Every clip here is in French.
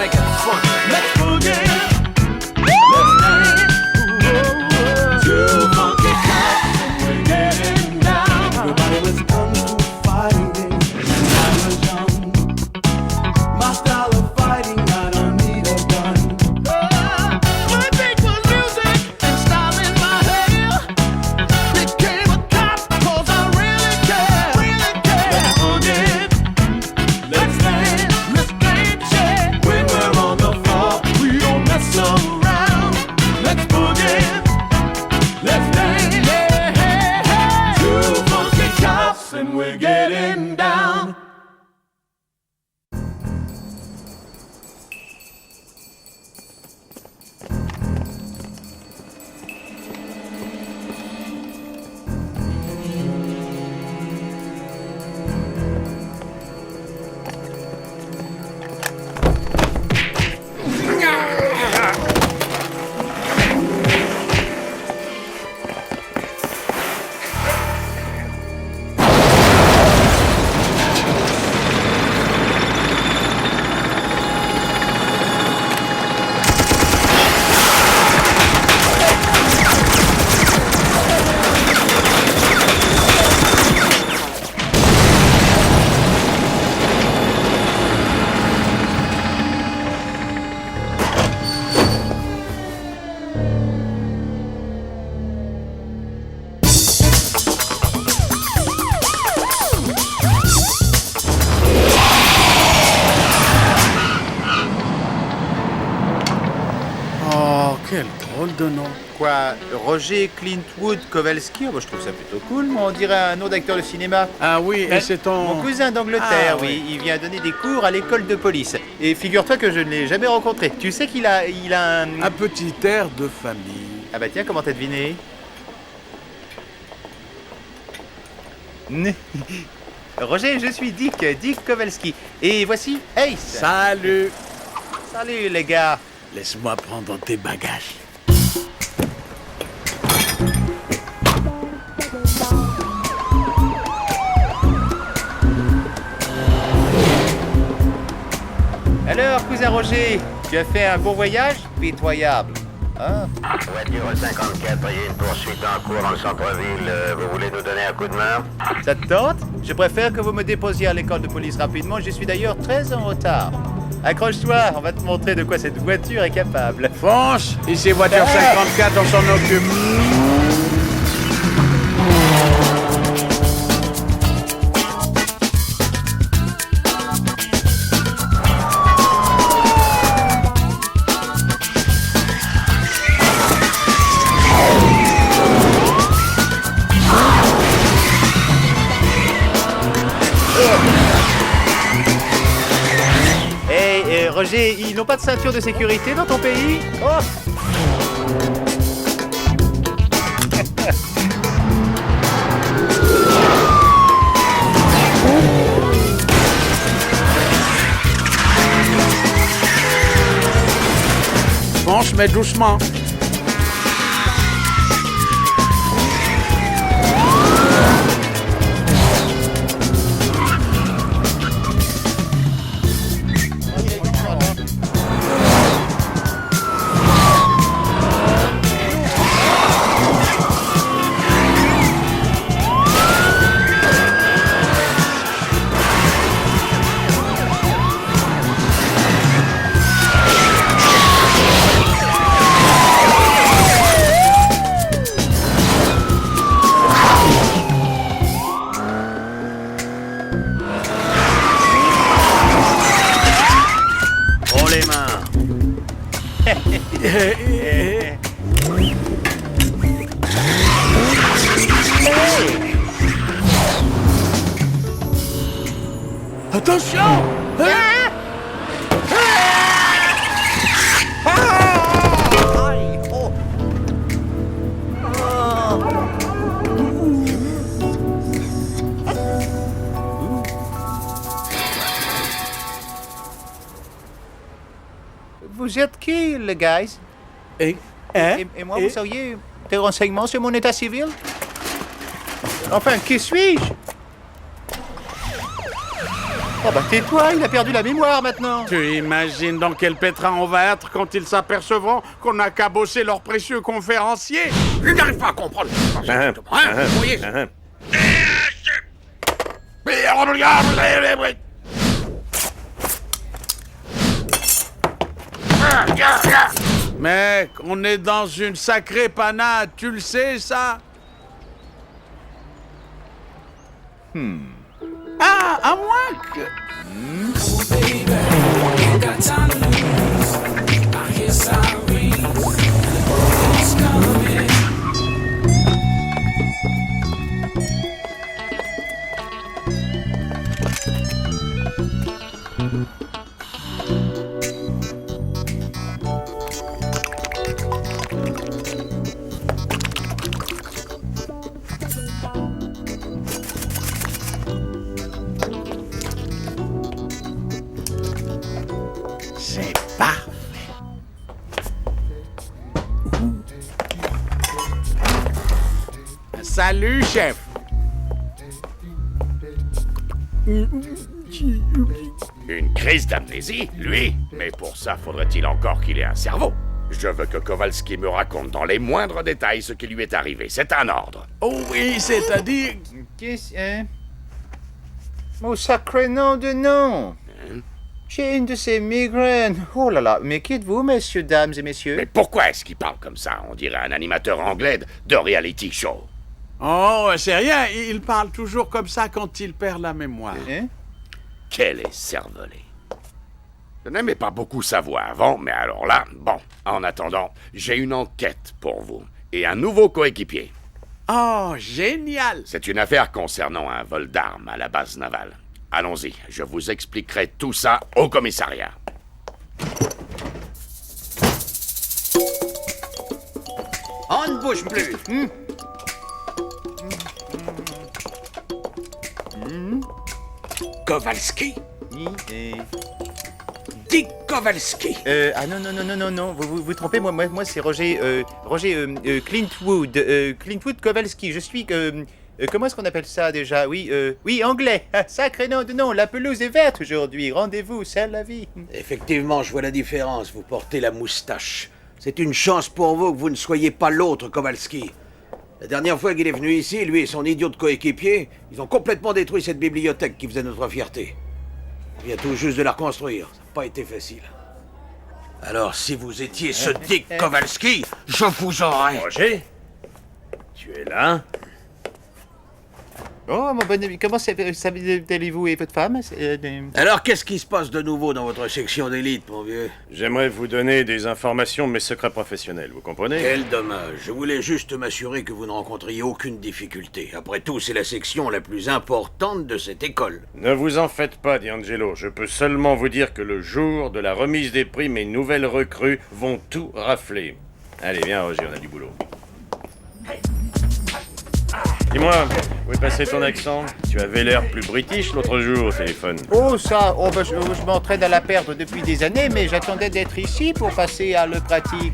make it fun. Let's boogie. Let's dance. Two funky cops and we're getting down. Everybody was kung fu fighting when I was young. My style of fighting, I don't need a gun. My thing was music and style in my hair. Became a cop 'cause I really care. Let's boogie. Let's dance. Let's dance, yeah. When we're on the floor, we don't mess around. Let's boogie. Let's dance, yeah. Two funky cops and we're getting down. Oh, quel drôle de nom. Quoi, Roger Clintwood Kowalski? Oh, bah, je trouve ça plutôt cool, mais on dirait un nom d'acteur de cinéma. Ah oui, et c'est ton... Mon cousin d'Angleterre, Ah, oui. Il vient donner des cours à l'école de police. Et figure-toi que je ne l'ai jamais rencontré. Tu sais qu'il a un... Un petit air de famille. Ah bah tiens, comment t'as deviné? Roger, je suis Dick Kowalski. Et voici Ace. Salut. Salut les gars. Laisse-moi prendre tes bagages. Alors, cousin Roger, tu as fait un bon voyage? Pitoyable. Hein? Voiture 54, il y a une poursuite en cours dans le centre-ville. Vous voulez nous donner un coup de main? Ça te tente? Je préfère que vous me déposiez à l'école de police rapidement. Je suis d'ailleurs très en retard. Accroche-toi, on va te montrer de quoi cette voiture est capable. Fonce. Ici, voiture 54, on s'en occupe. Hey, Roger, ils n'ont pas de ceinture de sécurité dans ton pays? Oh! Fonce, mais doucement. Prends les mains. Attention! Aïe, oh. Vous êtes qui, les gars? Et Et moi, vous seriez des renseignements sur mon état civil? Enfin, qui suis-je? Oh bah tais-toi, il a perdu la mémoire maintenant. Tu imagines dans quel pétrin on va être quand ils s'apercevront qu'on n'a qu'à bosser leur précieux conférencier? Je n'arrive pas à comprendre. Vous voyez? Mec, on est dans une sacrée panade, tu le sais, ça? Ah, à moins que... C'est parfait. Salut, chef. Une crise d'amnésie, lui? Mais pour ça, faudrait-il encore qu'il ait un cerveau? Je veux que Kowalski me raconte dans les moindres détails ce qui lui est arrivé. C'est un ordre. Oh oui, c'est-à-dire... Qu'est-ce... Hein? Oh sacré nom de nom. J'ai une de ces migraines. Oh là là, mais qui êtes-vous, messieurs, dames et messieurs? Mais pourquoi est-ce qu'il parle comme ça? On dirait un animateur anglais de reality show. Oh, c'est rien, il parle toujours comme ça quand il perd la mémoire. Hein? Quel est cervelé. Je n'aimais pas beaucoup sa voix avant, mais alors là, bon. En attendant, j'ai une enquête pour vous. Et un nouveau coéquipier. Oh, génial! C'est une affaire concernant un vol d'armes à la base navale. Allons-y, je vous expliquerai tout ça au commissariat. On ne bouge plus. Kowalski? Et... Dick Kowalski. Ah non, non, non, non, non, non, vous trompez, moi c'est Roger, Clintwood, Clintwood Kowalski, je suis, comment est-ce qu'on appelle ça déjà? Oui, oui, anglais, ah, sacré nom de nom, la pelouse est verte aujourd'hui, rendez-vous, c'est la vie. Effectivement, je vois la différence. Vous portez la moustache. C'est une chance pour vous que vous ne soyez pas l'autre Kowalski. La dernière fois qu'il est venu ici, lui et son idiot de coéquipier, ils ont complètement détruit cette bibliothèque qui faisait notre fierté. Il vient tout juste de la reconstruire. Ça n'a pas été facile. Alors, si vous étiez ce Dick Kowalski, je vous aurais... Roger? Tu es là? Oh, mon bon ami, comment allez-vous et votre femme? Alors, qu'est-ce qui se passe de nouveau dans votre section d'élite, mon vieux? J'aimerais vous donner des informations de mes secrets professionnels, vous comprenez? Quel dommage. Je voulais juste m'assurer que vous ne rencontriez aucune difficulté. Après tout, c'est la section la plus importante de cette école. Ne vous en faites pas, D'Angelo. Je peux seulement vous dire que le jour de la remise des prix, mes nouvelles recrues vont tout rafler. Allez, viens, Roger, on a du boulot. Dis-moi, où est passé ton accent? Tu avais l'air plus british l'autre jour au téléphone. Oh ça, oh, bah, je m'entraîne à la perdre depuis des années, mais j'attendais d'être ici pour passer à le pratique.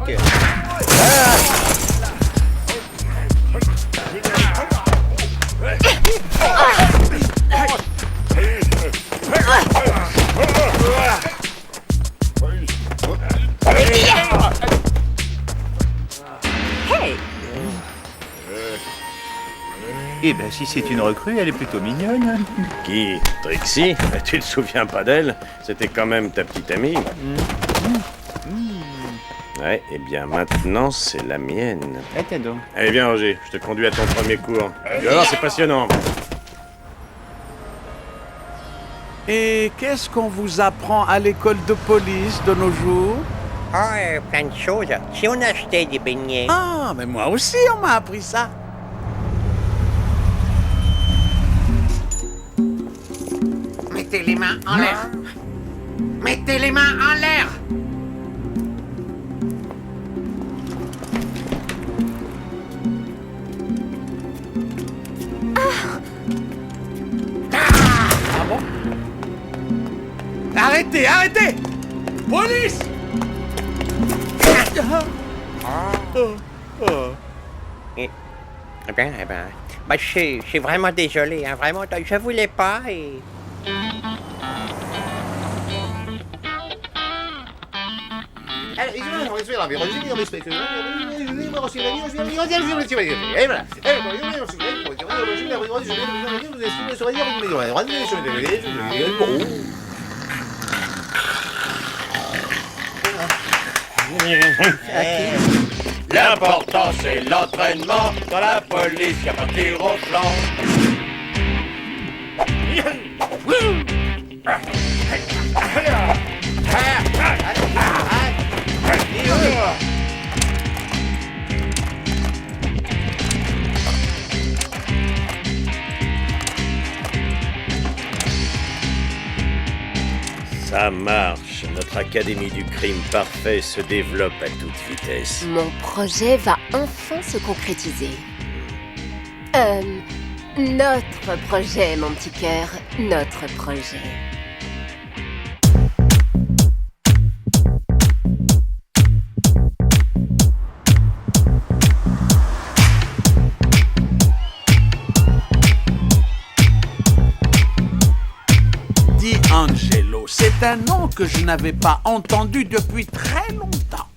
Eh ben, si c'est une recrue, elle est plutôt mignonne. Qui? Trixie? Tu te souviens pas d'elle? C'était quand même ta petite amie. Ouais, et bien maintenant, c'est la mienne. Attends donc. Allez, viens, Roger, je te conduis à ton premier cours. Tu vas voir, c'est passionnant. Et qu'est-ce qu'on vous apprend à l'école de police de nos jours? Ah, plein de choses. Si on achetait des beignets. Ah, mais moi aussi, on m'a appris ça. Mettez les mains en l'air. Mettez les mains en l'air. Ah bon? Arrêtez, arrêtez! Police! Eh bien, je suis vraiment désolé, hein, vraiment, je voulais pas et... L'important c'est l'entraînement. Dans la police, y'a pas de tir au flanc. Ça marche. Notre académie du crime parfait se développe à toute vitesse. Mon projet va enfin se concrétiser. Notre projet, mon petit cœur, notre projet. D'Angelo, c'est un nom que je n'avais pas entendu depuis très longtemps.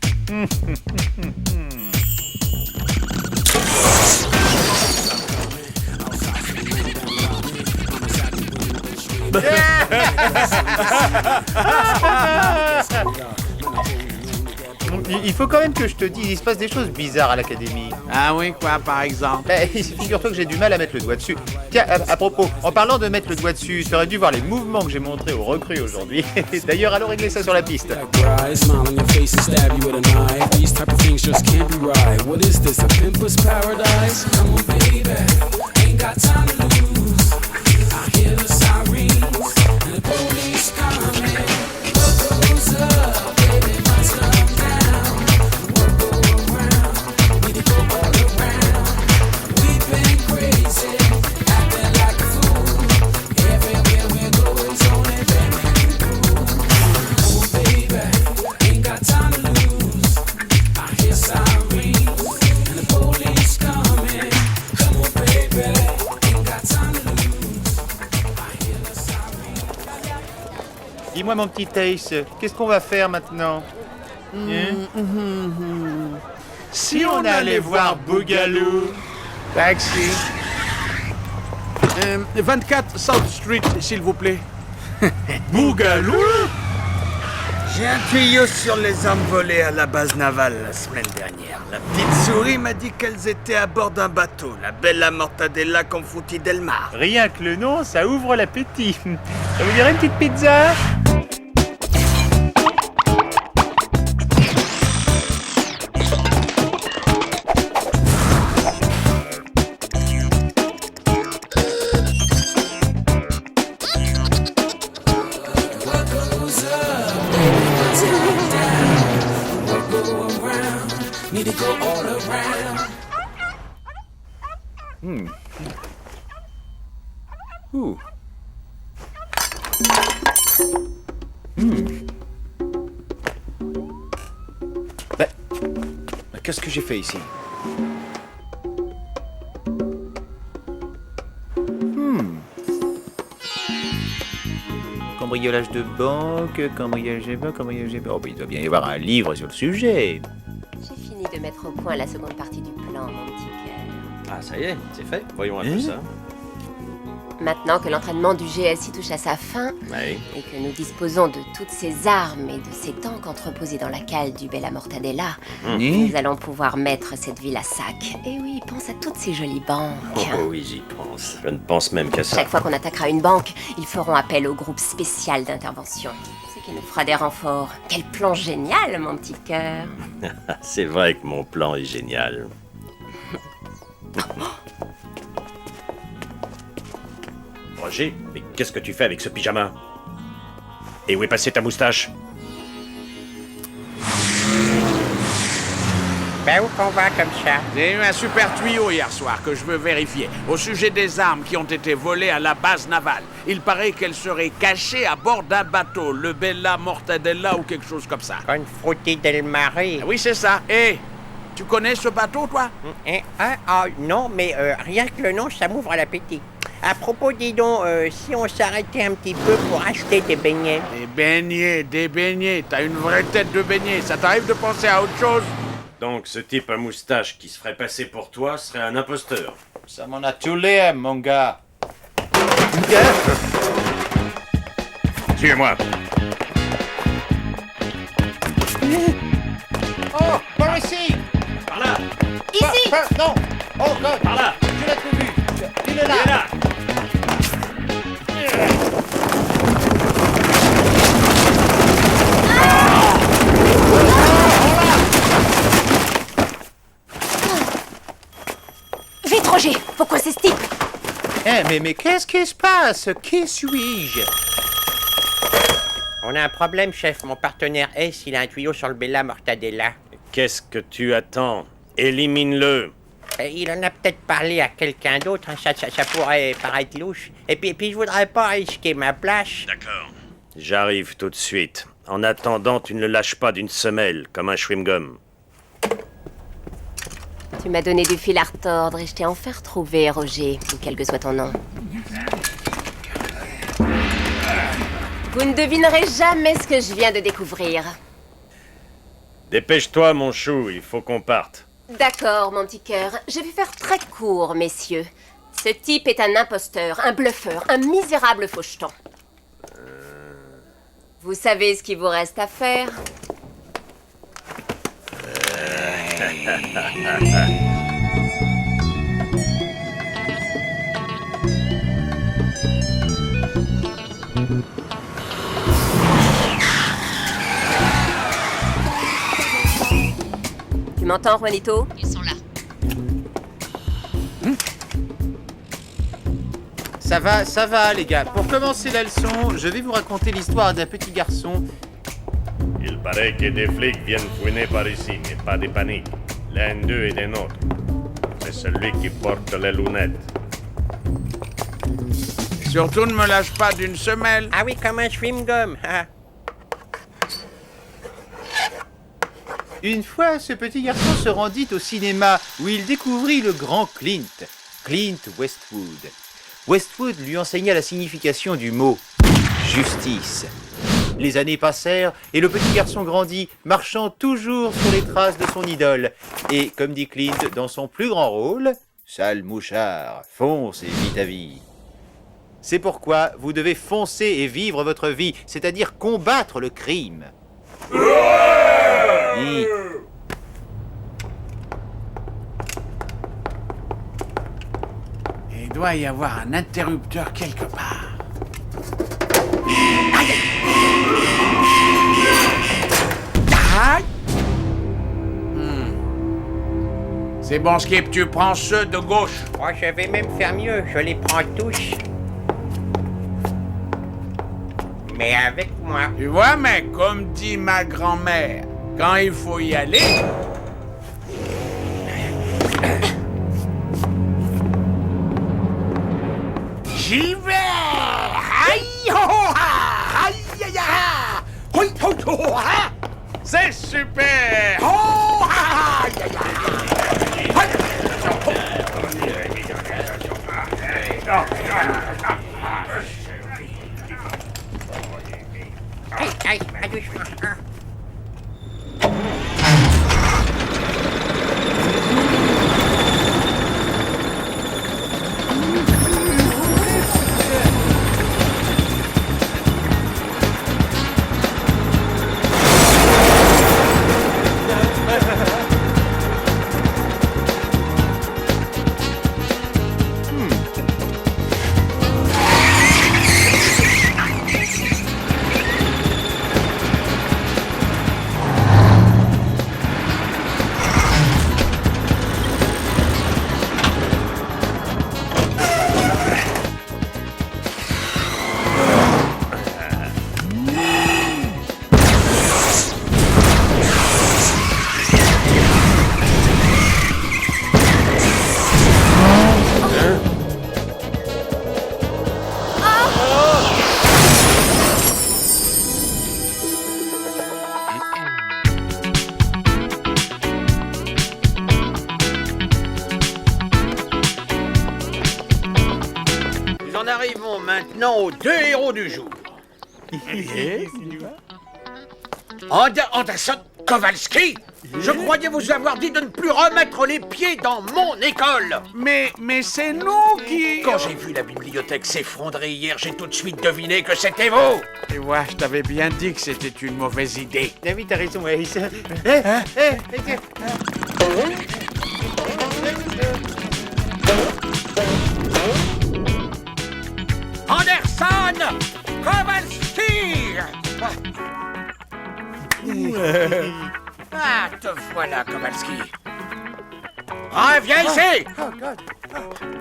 Il faut quand même que je te dise, il se passe des choses bizarres à l'académie. Ah oui, quoi, par exemple? Figure-toi que j'ai du mal à mettre le doigt dessus. Tiens, à propos, en parlant de mettre le doigt dessus, tu aurais dû voir les mouvements que j'ai montrés aux recrues aujourd'hui. D'ailleurs, allons régler ça sur la piste. Right, smile on your face and stab you with a knife. These type of things just can't be right. What is this, a pimper's paradise? Come on, baby, ain't got time to lose. I hear the sirens and the police coming. What goes up, baby, must come down. What go around, need to go all around. We've been crazy, acting like a fool. Everywhere we go is only very cool. Come on, baby, ain't got time to lose. I hear sirens and the police coming. Come on, baby, ain't got time to lose. I hear the sirens. Dis-moi, mon petit Ace, qu'est-ce qu'on va faire maintenant? Si on allait voir Bougalou. Taxi. 24 South Street, s'il vous plaît. Bougalou? J'ai un tuyau sur les armes volées à la base navale la semaine dernière. La petite souris m'a dit qu'elles étaient à bord d'un bateau, la Bella Mortadella Confuti del Mar. Rien que le nom, ça ouvre l'appétit. Ça vous dirait une petite pizza? Need to go all around. Ouh. Qu'est-ce que j'ai fait ici? Cambriolage de banque, cambriolage de banque, cambriolage de banque. Oh, il doit bien y avoir un livre sur le sujet. J'ai fini de mettre au point la seconde partie du plan, mon petit cœur. Ah, ça y est, c'est fait. Voyons un peu ça. Maintenant que l'entraînement du GSI touche à sa fin, Oui. et que nous disposons de toutes ces armes et de ces tanks entreposés dans la cale du Bella Mortadella, nous allons pouvoir mettre cette ville à sac. Et oui, pense à toutes ces jolies banques. Oh oui, j'y pense. Je ne pense même qu'à ça. Chaque fois qu'on attaquera une banque, ils feront appel au groupe spécial d'intervention. Ce qui nous fera des renforts. Quel plan génial, mon petit cœur. C'est vrai que mon plan est génial. Roger, mais qu'est-ce que tu fais avec ce pyjama? Et où est passée ta moustache? Ben où qu'on va comme ça? J'ai eu un super tuyau hier soir que je veux vérifier. Au sujet des armes qui ont été volées à la base navale. Il paraît qu'elles seraient cachées à bord d'un bateau, le Bella Mortadella ou quelque chose comme ça. Confuti del Mare. Ah oui, c'est ça. Et tu connais ce bateau, toi? Non, mais rien que le nom, ça m'ouvre l'appétit. À propos, dis donc, si on s'arrêtait un petit peu pour acheter des beignets. Des beignets. T'as une vraie tête de beignet. Ça t'arrive de penser à autre chose? Donc ce type à moustache qui se ferait passer pour toi serait un imposteur. Ça m'en a tous les mon gars. Suivez-moi. Oh, par ici. Par là! Ici! Non. Oh, God. Par là! Je l'ai trouvé. Il est là. Il est là! Vite, Roger! Faut coincer ce type! Mais qu'est-ce qui se passe? Qui suis-je? On a un problème, chef. Mon partenaire S, il a un tuyau sur le Bella Mortadella. Qu'est-ce que tu attends? Élimine-le! Il en a peut-être parlé à quelqu'un d'autre, hein. Ça pourrait paraître louche. Et puis je voudrais pas risquer ma place. D'accord. J'arrive tout de suite. En attendant, tu ne le lâches pas d'une semelle, comme un chewing-gum. Tu m'as donné du fil à retordre et je t'ai enfin retrouvé, Roger, ou quel que soit ton nom. Vous ne devinerez jamais ce que je viens de découvrir. Dépêche-toi, mon chou, il faut qu'on parte. D'accord, mon petit cœur. Je vais faire très court, messieurs. Ce type est un imposteur, un bluffeur, un misérable faucheton. Vous savez ce qu'il vous reste à faire? Tu m'entends, Juanito? Ils sont là. Ça va, les gars. Pour commencer la leçon, je vais vous raconter l'histoire d'un petit garçon. Il paraît que des flics viennent fouiner par ici, mais pas de panique. L'un d'eux est des nôtres. C'est celui qui porte les lunettes. Surtout ne me lâche pas d'une semelle. Ah oui, comme un chewing-gum. Ah. Une fois, ce petit garçon se rendit au cinéma où il découvrit le grand Clint Westwood. Westwood lui enseigna la signification du mot justice. Les années passèrent et le petit garçon grandit, marchant toujours sur les traces de son idole. Et, comme dit Clint dans son plus grand rôle, « Sale mouchard, fonce et vis ta vie ». C'est pourquoi vous devez foncer et vivre votre vie, c'est-à-dire combattre le crime. Oui. Il doit y avoir un interrupteur quelque part. Aïe! C'est bon, Skip, tu prends ceux de gauche. Oh, je vais même faire mieux, je les prends tous. Mais avec moi. Tu vois, mec, comme dit ma grand-mère, quand il faut y aller... J'y vais! Aïe ho ho ha! Aïe aïe ha! Hoi ho ho ha! C'est super! Ho ha! Aïe aïe ha! Aïe, doucement. Ah. maintenant aux deux héros du jour. Anderson Kowalski, je croyais vous avoir dit de ne plus remettre les pieds dans mon école. Mais c'est nous qui... Quand j'ai vu la bibliothèque s'effondrer hier, j'ai tout de suite deviné que c'était vous. Et ouais, je t'avais bien dit que c'était une mauvaise idée. Ah oui, t'as raison, ouais. Anderson Kowalski. Ah, te voilà, Kowalski. Reviens ici.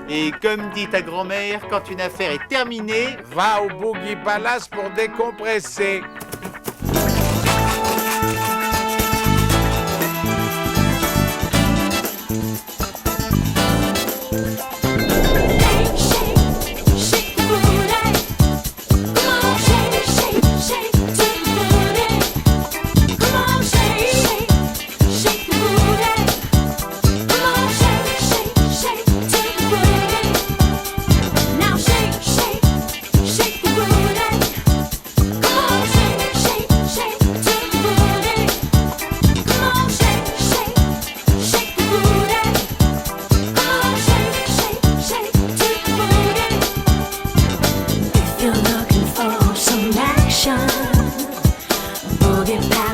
Et comme dit ta grand-mère, quand une affaire est terminée... Va au Boogie Palace pour décompresser. Boogie Palace.